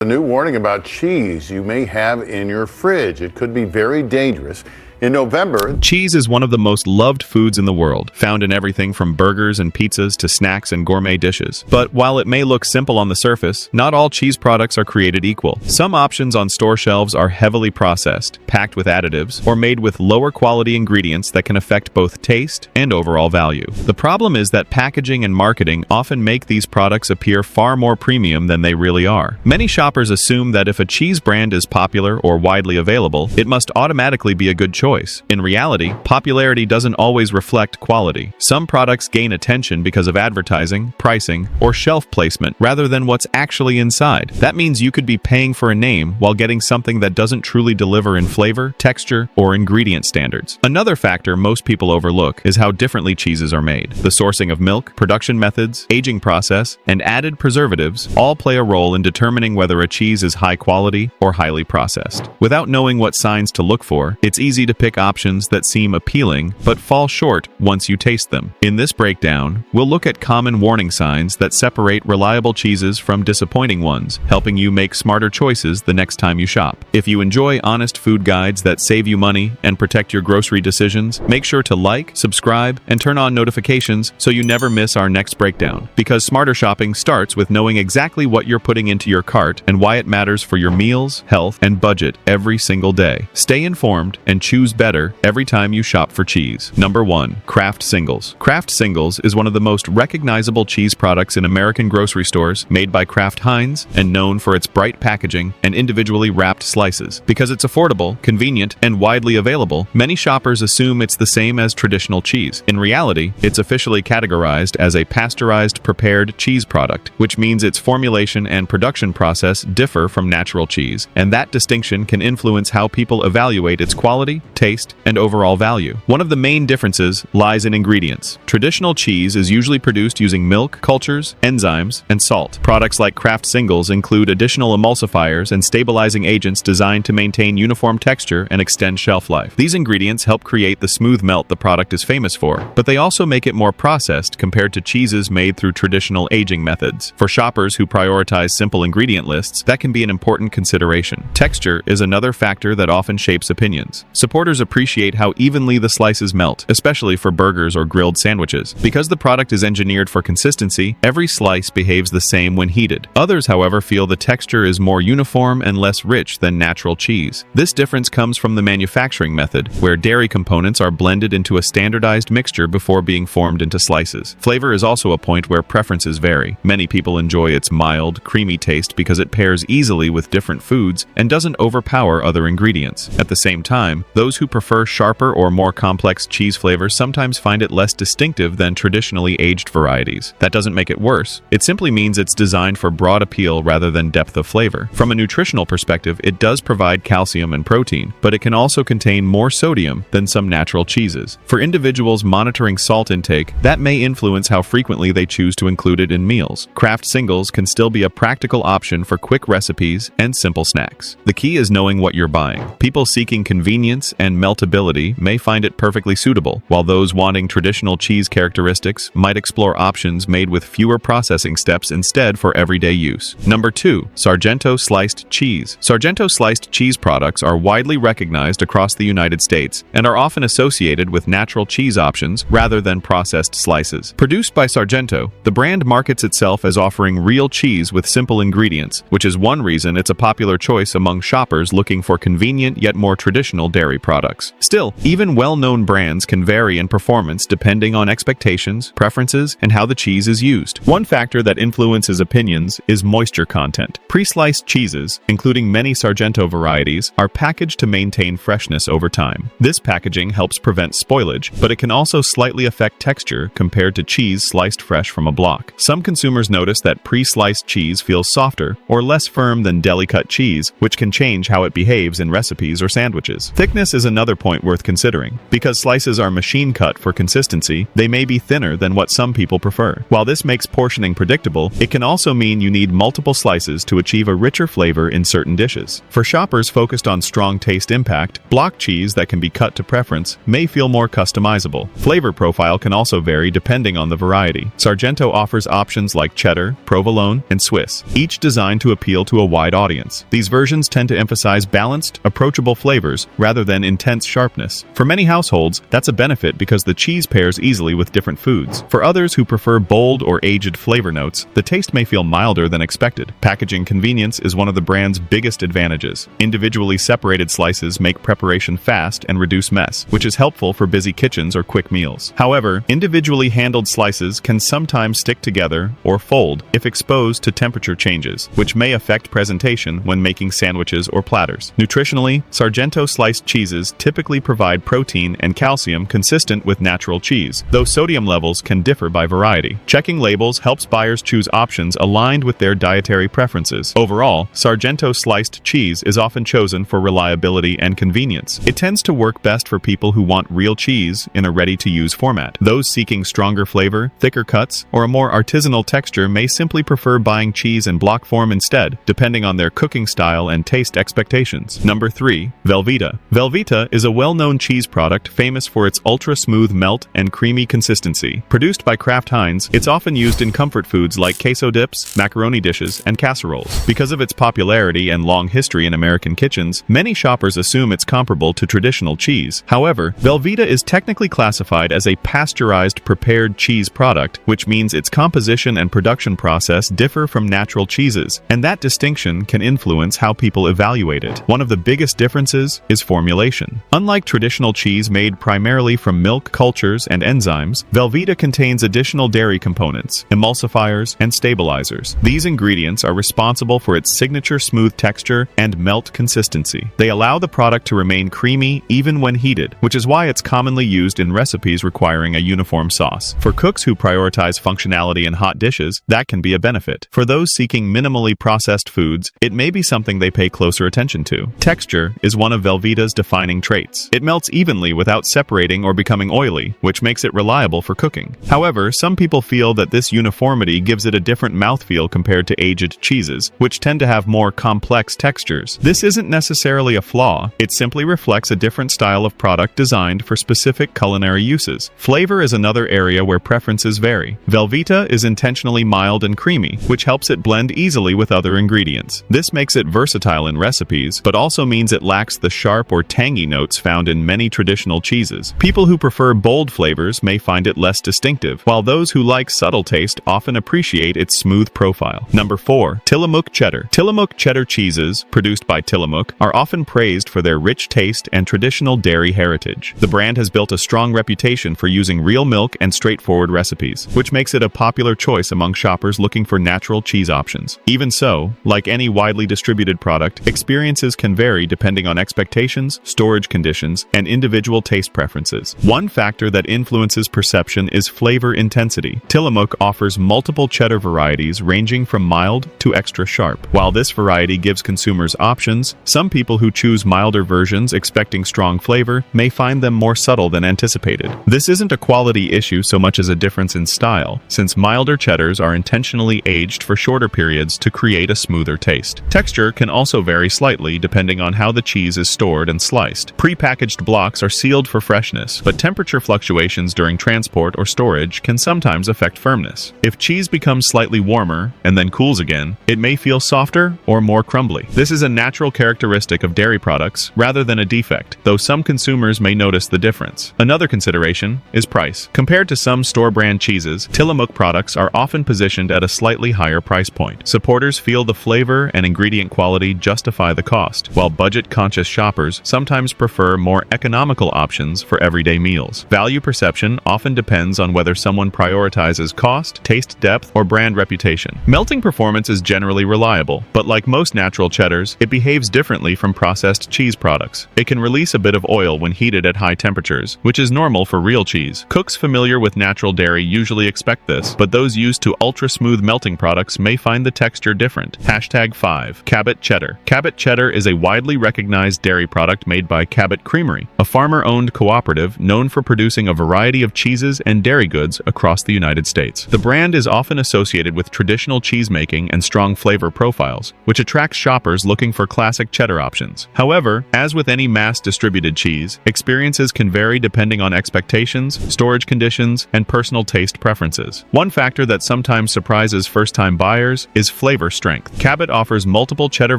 A new warning about cheese you may have in your fridge. It could be very dangerous. In November, cheese is one of the most loved foods in the world, found in everything from burgers and pizzas to snacks and gourmet dishes. But while it may look simple on the surface, not all cheese products are created equal. Some options on store shelves are heavily processed, packed with additives, or made with lower quality ingredients that can affect both taste and overall value. The problem is that packaging and marketing often make these products appear far more premium than they really are. Many shoppers assume that if a cheese brand is popular or widely available, it must automatically be a good choice. In reality, popularity doesn't always reflect quality. Some products gain attention because of advertising, pricing, or shelf placement, rather than what's actually inside. That means you could be paying for a name while getting something that doesn't truly deliver in flavor, texture, or ingredient standards. Another factor most people overlook is how differently cheeses are made. The sourcing of milk, production methods, aging process, and added preservatives all play a role in determining whether a cheese is high quality or highly processed. Without knowing what signs to look for, it's easy to pick options that seem appealing but fall short once you taste them. In this breakdown, we'll look at common warning signs that separate reliable cheeses from disappointing ones, helping you make smarter choices the next time you shop. If you enjoy honest food guides that save you money and protect your grocery decisions, make sure to like, subscribe, and turn on notifications so you never miss our next breakdown. Because smarter shopping starts with knowing exactly what you're putting into your cart and why it matters for your meals, health, and budget every single day. Stay informed and choose better every time you shop for cheese. Number 1. Kraft Singles. Kraft Singles is one of the most recognizable cheese products in American grocery stores, made by Kraft Heinz and known for its bright packaging and individually wrapped slices. Because it's affordable, convenient, and widely available, many shoppers assume it's the same as traditional cheese. In reality, it's officially categorized as a pasteurized prepared cheese product, which means its formulation and production process differ from natural cheese, and that distinction can influence how people evaluate its quality, taste, and overall value. One of the main differences lies in ingredients. Traditional cheese is usually produced using milk, cultures, enzymes, and salt. Products like Kraft Singles include additional emulsifiers and stabilizing agents designed to maintain uniform texture and extend shelf life. These ingredients help create the smooth melt the product is famous for, but they also make it more processed compared to cheeses made through traditional aging methods. For shoppers who prioritize simple ingredient lists, that can be an important consideration. Texture is another factor that often shapes opinions. Supporters appreciate how evenly the slices melt, especially for burgers or grilled sandwiches. Because the product is engineered for consistency, every slice behaves the same when heated. Others, however, feel the texture is more uniform and less rich than natural cheese. This difference comes from the manufacturing method, where dairy components are blended into a standardized mixture before being formed into slices. Flavor is also a point where preferences vary. Many people enjoy its mild, creamy taste because it pairs easily with different foods and doesn't overpower other ingredients. At the same time, those who prefer sharper or more complex cheese flavors sometimes find it less distinctive than traditionally aged varieties. That doesn't make it worse. It simply means it's designed for broad appeal rather than depth of flavor. From a nutritional perspective, it does provide calcium and protein, but it can also contain more sodium than some natural cheeses. For individuals monitoring salt intake, that may influence how frequently they choose to include it in meals. Kraft Singles can still be a practical option for quick recipes and simple snacks. The key is knowing what you're buying. People seeking convenience and meltability may find it perfectly suitable, while those wanting traditional cheese characteristics might explore options made with fewer processing steps instead for everyday use. Number 2. Sargento Sliced Cheese. Sargento sliced cheese products are widely recognized across the United States and are often associated with natural cheese options rather than processed slices. Produced by Sargento, the brand markets itself as offering real cheese with simple ingredients, which is one reason it's a popular choice among shoppers looking for convenient yet more traditional dairy products. Still, even well-known brands can vary in performance depending on expectations, preferences, and how the cheese is used. One factor that influences opinions is moisture content. Pre-sliced cheeses, including many Sargento varieties, are packaged to maintain freshness over time. This packaging helps prevent spoilage, but it can also slightly affect texture compared to cheese sliced fresh from a block. Some consumers notice that pre-sliced cheese feels softer or less firm than deli-cut cheese, which can change how it behaves in recipes or sandwiches. Thickness is is another point worth considering. Because slices are machine cut for consistency, they may be thinner than what some people prefer. While this makes portioning predictable, it can also mean you need multiple slices to achieve a richer flavor in certain dishes. For shoppers focused on strong taste impact, block cheese that can be cut to preference may feel more customizable. Flavor profile can also vary depending on the variety. Sargento offers options like cheddar, provolone, and Swiss, each designed to appeal to a wide audience. These versions tend to emphasize balanced, approachable flavors rather than intense sharpness. For many households, that's a benefit because the cheese pairs easily with different foods. For others who prefer bold or aged flavor notes, the taste may feel milder than expected. Packaging convenience is one of the brand's biggest advantages. Individually separated slices make preparation fast and reduce mess, which is helpful for busy kitchens or quick meals. However, individually handled slices can sometimes stick together or fold if exposed to temperature changes, which may affect presentation when making sandwiches or platters. Nutritionally, Sargento sliced cheeses typically provide protein and calcium consistent with natural cheese, though sodium levels can differ by variety. Checking labels helps buyers choose options aligned with their dietary preferences. Overall, Sargento sliced cheese is often chosen for reliability and convenience. It tends to work best for people who want real cheese in a ready-to-use format. Those seeking stronger flavor, thicker cuts, or a more artisanal texture may simply prefer buying cheese in block form instead, depending on their cooking style and taste expectations. Number 3. Velveeta. Velveeta is a well-known cheese product famous for its ultra-smooth melt and creamy consistency. Produced by Kraft Heinz, it's often used in comfort foods like queso dips, macaroni dishes, and casseroles. Because of its popularity and long history in American kitchens, many shoppers assume it's comparable to traditional cheese. However, Velveeta is technically classified as a pasteurized prepared cheese product, which means its composition and production process differ from natural cheeses, and that distinction can influence how people evaluate it. One of the biggest differences is formulation. Unlike traditional cheese made primarily from milk cultures and enzymes, Velveeta contains additional dairy components, emulsifiers, and stabilizers. These ingredients are responsible for its signature smooth texture and melt consistency. They allow the product to remain creamy even when heated, which is why it's commonly used in recipes requiring a uniform sauce. For cooks who prioritize functionality in hot dishes, that can be a benefit. For those seeking minimally processed foods, it may be something they pay closer attention to. Texture is one of Velveeta's defining traits. It melts evenly without separating or becoming oily, which makes it reliable for cooking. However, some people feel that this uniformity gives it a different mouthfeel compared to aged cheeses, which tend to have more complex textures. This isn't necessarily a flaw, it simply reflects a different style of product designed for specific culinary uses. Flavor is another area where preferences vary. Velveeta is intentionally mild and creamy, which helps it blend easily with other ingredients. This makes it versatile in recipes, but also means it lacks the sharp or tangy notes found in many traditional cheeses. People who prefer bold flavors may find it less distinctive, while those who like subtle taste often appreciate its smooth profile. Number 4. Tillamook cheddar. Tillamook cheddar cheeses, produced by Tillamook, are often praised for their rich taste and traditional dairy heritage. The brand has built a strong reputation for using real milk and straightforward recipes, which makes it a popular choice among shoppers looking for natural cheese options. Even so, like any widely distributed product, experiences can vary depending on expectations, storage conditions, and individual taste preferences. One factor that influences perception is flavor intensity. Tillamook offers multiple cheddar varieties ranging from mild to extra sharp. While this variety gives consumers options, some people who choose milder versions expecting strong flavor may find them more subtle than anticipated. This isn't a quality issue so much as a difference in style, since milder cheddars are intentionally aged for shorter periods to create a smoother taste. Texture can also vary slightly depending on how the cheese is stored and sliced. Pre-packaged blocks are sealed for freshness, but temperature fluctuations during transport or storage can sometimes affect firmness. If cheese becomes slightly warmer and then cools again, it may feel softer or more crumbly. This is a natural characteristic of dairy products rather than a defect, though some consumers may notice the difference. Another consideration is price. Compared to some store-brand cheeses, Tillamook products are often positioned at a slightly higher price point. Supporters feel the flavor and ingredient quality justify the cost, while budget-conscious shoppers sometimes prefer more economical options for everyday meals. Value perception often depends on whether someone prioritizes cost, taste depth, or brand reputation. Melting performance is generally reliable, but like most natural cheddars, it behaves differently from processed cheese products. It can release a bit of oil when heated at high temperatures, which is normal for real cheese. Cooks familiar with natural dairy usually expect this, but those used to ultra-smooth melting products may find the texture different. #5. Cabot cheddar. Cabot cheddar is a widely recognized dairy product made by Cabot Creamery, a farmer-owned cooperative known for producing a variety of cheeses and dairy goods across the United States. The brand is often associated with traditional cheese-making and strong flavor profiles, which attracts shoppers looking for classic cheddar options. However, as with any mass-distributed cheese, experiences can vary depending on expectations, storage conditions, and personal taste preferences. One factor that sometimes surprises first-time buyers is flavor strength. Cabot offers multiple cheddar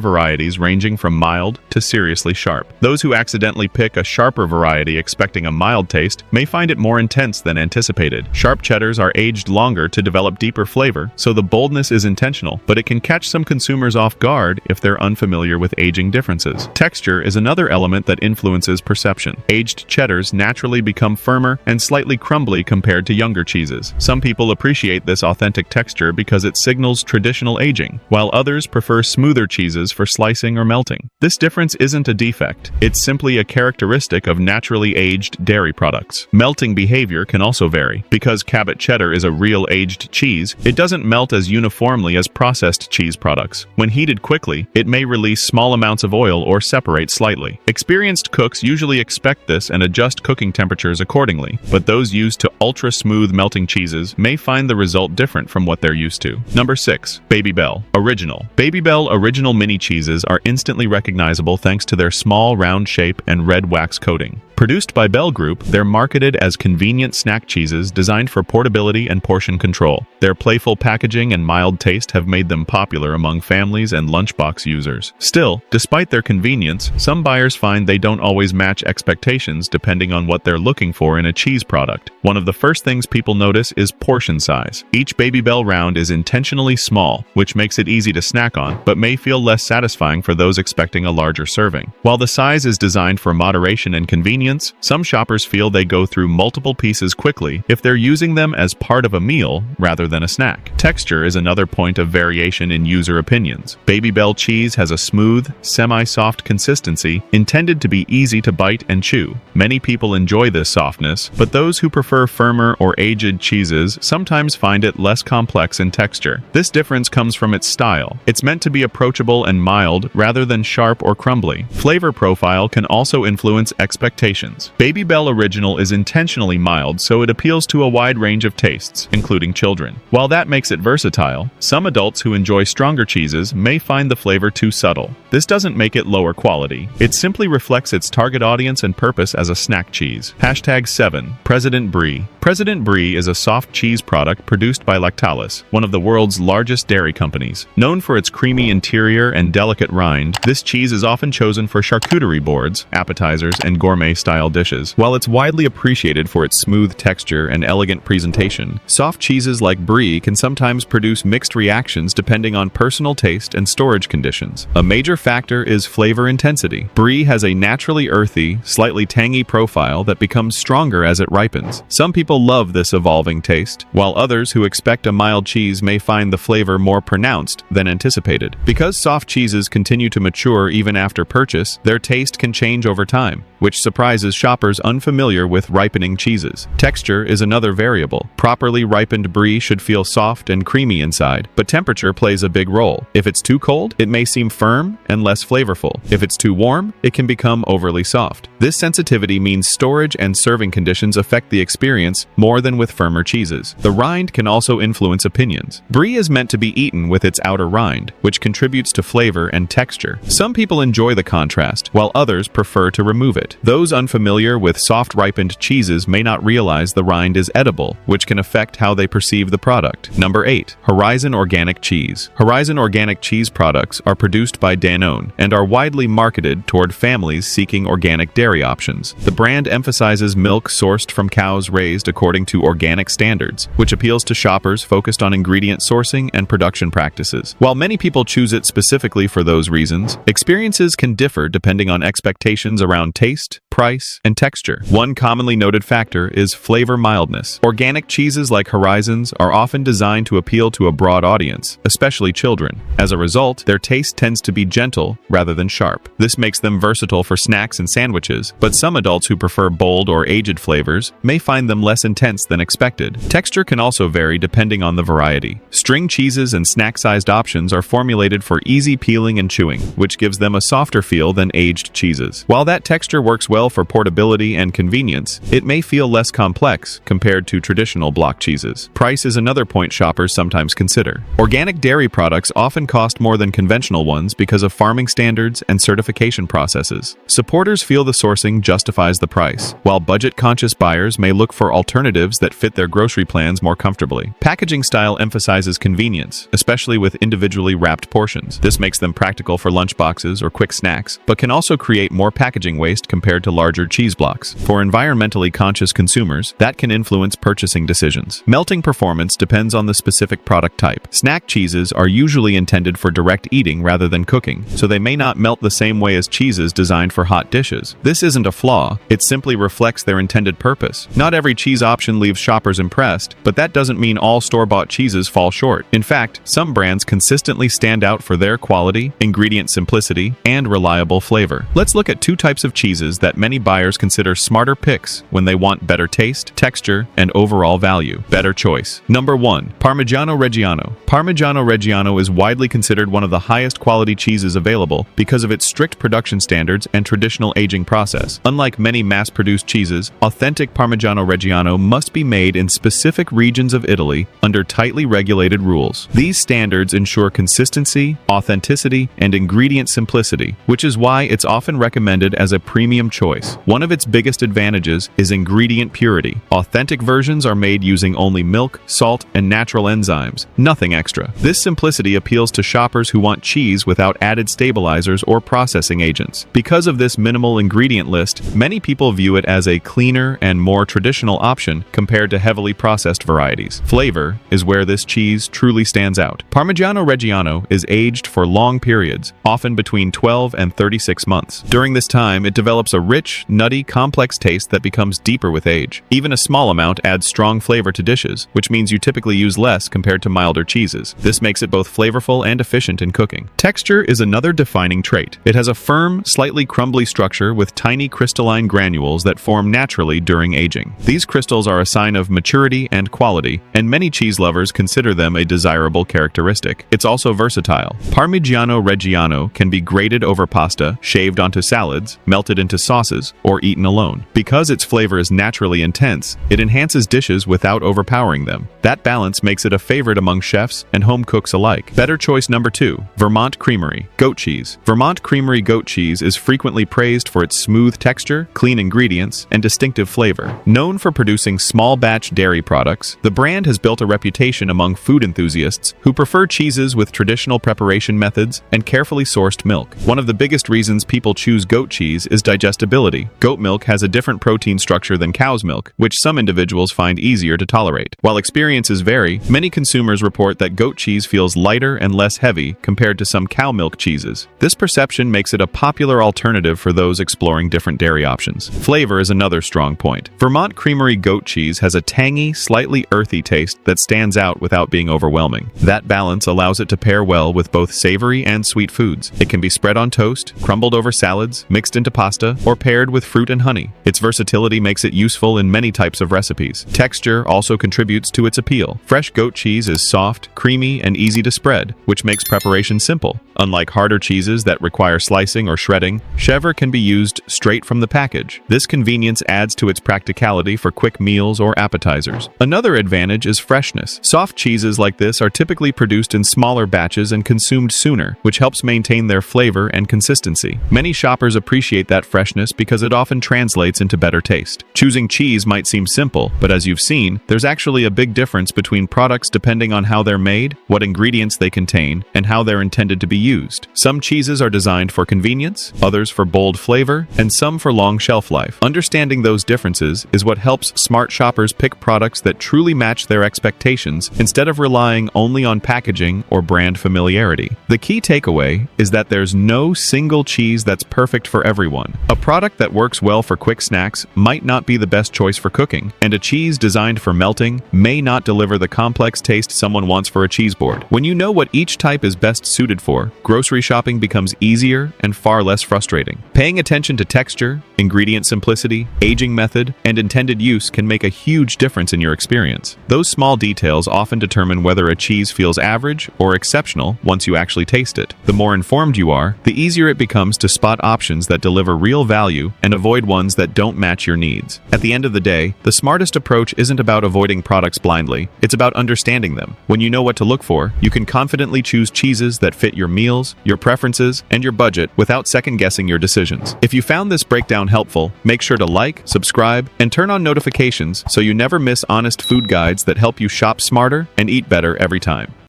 varieties ranging from mild to seriously sharp. Those who accidentally pick a sharper variety expecting a mild taste may find it more intense than anticipated. Sharp cheddars are aged longer to develop deeper flavor, so the boldness is intentional, but it can catch some consumers off guard if they're unfamiliar with aging differences. Texture is another element that influences perception. Aged cheddars naturally become firmer and slightly crumbly compared to younger cheeses. Some people appreciate this authentic texture because it signals traditional aging, while others prefer smoother cheeses for slicing or melting. This difference isn't a defect, it's simply a characteristic of naturally aged dairy products. Melting behavior can also vary. Because Cabot cheddar is a real aged cheese, it doesn't melt as uniformly as processed cheese products. When heated quickly, it may release small amounts of oil or separate slightly. Experienced cooks usually expect this and adjust cooking temperatures accordingly, but those used to ultra-smooth melting cheeses may find the result different from what they're used to. Number 6. Babybel Original. Babybel Original mini cheeses are instantly recognizable thanks to their small round shape and red wax coating. Produced by Bell Group, they're marketed as convenient snack cheeses designed for portability and portion control. Their playful packaging and mild taste have made them popular among families and lunchbox users. Still, despite their convenience, some buyers find they don't always match expectations depending on what they're looking for in a cheese product. One of the first things people notice is portion size. Each Babybel round is intentionally small, which makes it easy to snack on, but may feel less satisfying for those expecting a larger serving. While the size is designed for moderation and convenience, some shoppers feel they go through multiple pieces quickly if they're using them as part of a meal rather than a snack. Texture is another point of variation in user opinions. Babybel cheese has a smooth, semi-soft consistency intended to be easy to bite and chew. Many people enjoy this softness, but those who prefer firmer or aged cheeses sometimes find it less complex in texture. This difference comes from its style. It's meant to be approachable and mild rather than sharp or crumbly. Flavor profile can also influence expectations. Babybel Original is intentionally mild, so it appeals to a wide range of tastes, including children. While that makes it versatile, some adults who enjoy stronger cheeses may find the flavor too subtle. This doesn't make it lower quality. It simply reflects its target audience and purpose as a snack cheese. #7. President Brie. President Brie is a soft cheese product produced by Lactalis, one of the world's largest dairy companies. Known for its creamy interior and delicate rind, this cheese is often chosen for charcuterie boards, appetizers, and gourmet-style dishes. While it's widely appreciated for its smooth texture and elegant presentation, soft cheeses like Brie can sometimes produce mixed reactions depending on personal taste and storage conditions. A major factor is flavor intensity. Brie has a naturally earthy, slightly tangy profile that becomes stronger as it ripens. Some people love this evolving taste, while others who expect a mild cheese may find the flavor more pronounced than anticipated. Because soft cheeses continue to mature even after purchase, their taste can change over time, which surprises shoppers unfamiliar with ripening cheeses. Texture is another variable. Properly ripened Brie should feel soft and creamy inside, but temperature plays a big role. If it's too cold, it may seem firm and less flavorful. If it's too warm, it can become overly soft. This sensitivity means storage and serving conditions affect the experience more than with firmer cheeses. The rind can also influence opinions. Brie is meant to be eaten with its outer rind, which contributes to flavor and texture. Some people enjoy the contrast, while others prefer to remove it. Those unfamiliar with soft ripened cheeses may not realize the rind is edible, which can affect how they perceive the product. Number 8. Horizon Organic Cheese. Horizon Organic Cheese products are produced by Danone and are widely marketed toward families seeking organic dairy options. The brand emphasizes milk sourced from cows raised according to organic standards, which appeals to shoppers focused on ingredient sourcing and production practices. While many people choose it specifically for those reasons, experiences can differ depending on expectations around taste, price, and texture. One commonly noted factor is flavor mildness. Organic cheeses like Horizons are often designed to appeal to a broad audience, especially children. As a result, their taste tends to be gentle rather than sharp. This makes them versatile for snacks and sandwiches, but some adults who prefer bold or aged flavors may find them less intense than expected. Texture can also vary depending on the variety. String cheeses and snack-sized options are formulated for easy peeling and chewing, which gives them a softer feel than aged cheeses. While that texture works well for portability and convenience, it may feel less complex compared to traditional block cheeses. Price is another point shoppers sometimes consider. Organic dairy products often cost more than conventional ones because of farming standards and certification processes. Supporters feel the sourcing justifies the price, while budget-conscious buyers may look for alternatives that fit their grocery plans more comfortably. Packaging style emphasizes convenience, especially with individually wrapped portions. This makes them practical for lunchboxes or quick snacks, but can also create more packaging waste compared to larger cheese blocks. For environmentally conscious consumers, that can influence purchasing decisions. Melting performance depends on the specific product type. Snack cheeses are usually intended for direct eating rather than cooking, so they may not melt the same way as cheeses designed for hot dishes. This isn't a flaw, it simply reflects their intended purpose. Not every cheese option leaves shoppers impressed, but that doesn't mean all store-bought cheeses fall short. In fact, some brands consistently stand out for their quality, ingredient simplicity, and reliable flavor. Let's look at two types of cheeses that many buyers consider smarter picks when they want better taste, texture, and overall value. Better choice. Number 1. Parmigiano Reggiano. Parmigiano Reggiano is widely considered one of the highest quality cheeses available because of its strict production standards and traditional aging process. Unlike many mass-produced cheeses, authentic Parmigiano Reggiano must be made in specific regions of Italy under tightly regulated rules. These standards ensure consistency, authenticity, and ingredient simplicity, which is why it's often recommended as a premium choice. One of its biggest advantages is ingredient purity. Authentic versions are made using only milk, salt, and natural enzymes, nothing extra. This simplicity appeals to shoppers who want cheese without added stabilizers or processing agents. Because of this minimal ingredient list, many people view it as a cleaner and more traditional option compared to heavily processed varieties. Flavor is where this cheese truly stands out. Parmigiano Reggiano is aged for long periods, often between 12 and 36 months. During this time, it develops a rich, nutty, complex taste that becomes deeper with age. Even a small amount adds strong flavor to dishes, which means you typically use less compared to milder cheeses. This makes it both flavorful and efficient in cooking. Texture is another defining trait. It has a firm, slightly crumbly structure with tiny crystalline granules that form naturally during aging. These crystals are a sign of maturity and quality, and many cheese lovers consider them a desirable characteristic. It's also versatile. Parmigiano Reggiano can be grated over pasta, shaved onto salads, melted into sauces, or eaten alone. Because its flavor is naturally intense, it enhances dishes without overpowering them. That balance makes it a favorite among chefs and home cooks alike. Better choice number 2. Vermont Creamery. Goat cheese. Vermont Creamery goat cheese is frequently praised for its smooth texture, clean ingredients, and distinctive flavor. Known for producing small-batch dairy products, the brand has built a reputation among food enthusiasts who prefer cheeses with traditional preparation methods and carefully sourced milk. One of the biggest reasons people choose goat cheese is digestibility. Goat milk has a different protein structure than cow's milk, which some individuals find easier to tolerate. While experiences vary, many consumers report that goat cheese feels lighter and less heavy compared to some cow milk cheeses. This perception makes it a popular alternative for those exploring different dairy options. Flavor is another strong point. Vermont Creamery goat cheese has a tangy, slightly earthy taste that stands out without being overwhelming. That balance allows it to pair well with both savory and sweet foods. It can be spread on toast, crumbled over salads, mixed into pasta, or paired with fruit and honey. Its versatility makes it useful in many types of recipes. Texture also contributes to its appeal. Fresh goat cheese is soft, creamy, and easy to spread, which makes preparation simple. Unlike harder cheeses that require slicing or shredding, cheddar can be used straight from the package. This convenience adds to its practicality for quick meals or appetizers. Another advantage is freshness. Soft cheeses like this are typically produced in smaller batches and consumed sooner, which helps maintain their flavor and consistency. Many shoppers appreciate that freshness because it often translates into better taste. Choosing cheese might seem simple, but as you've seen, there's actually a big difference between products depending on how they're made, what ingredients they contain, and how they're intended to be used. Some cheeses are designed for convenience, others for bold flavor, and some for long shelf life. Understanding those differences is what helps smart shoppers pick products that truly match their expectations instead of relying only on packaging or brand familiarity. The key takeaway is that there's no single cheese that's perfect for everyone. A product product that works well for quick snacks might not be the best choice for cooking, and a cheese designed for melting may not deliver the complex taste someone wants for a cheese board. When you know what each type is best suited for, grocery shopping becomes easier and far less frustrating. Paying attention to texture, ingredient simplicity, aging method, and intended use can make a huge difference in your experience. Those small details often determine whether a cheese feels average or exceptional once you actually taste it. The more informed you are, the easier it becomes to spot options that deliver real value and avoid ones that don't match your needs. At the end of the day, the smartest approach isn't about avoiding products blindly, it's about understanding them. When you know what to look for, you can confidently choose cheeses that fit your meals, your preferences, and your budget without second-guessing your decisions. If you found this breakdown helpful, make sure to like, subscribe, and turn on notifications so you never miss honest food guides that help you shop smarter and eat better every time.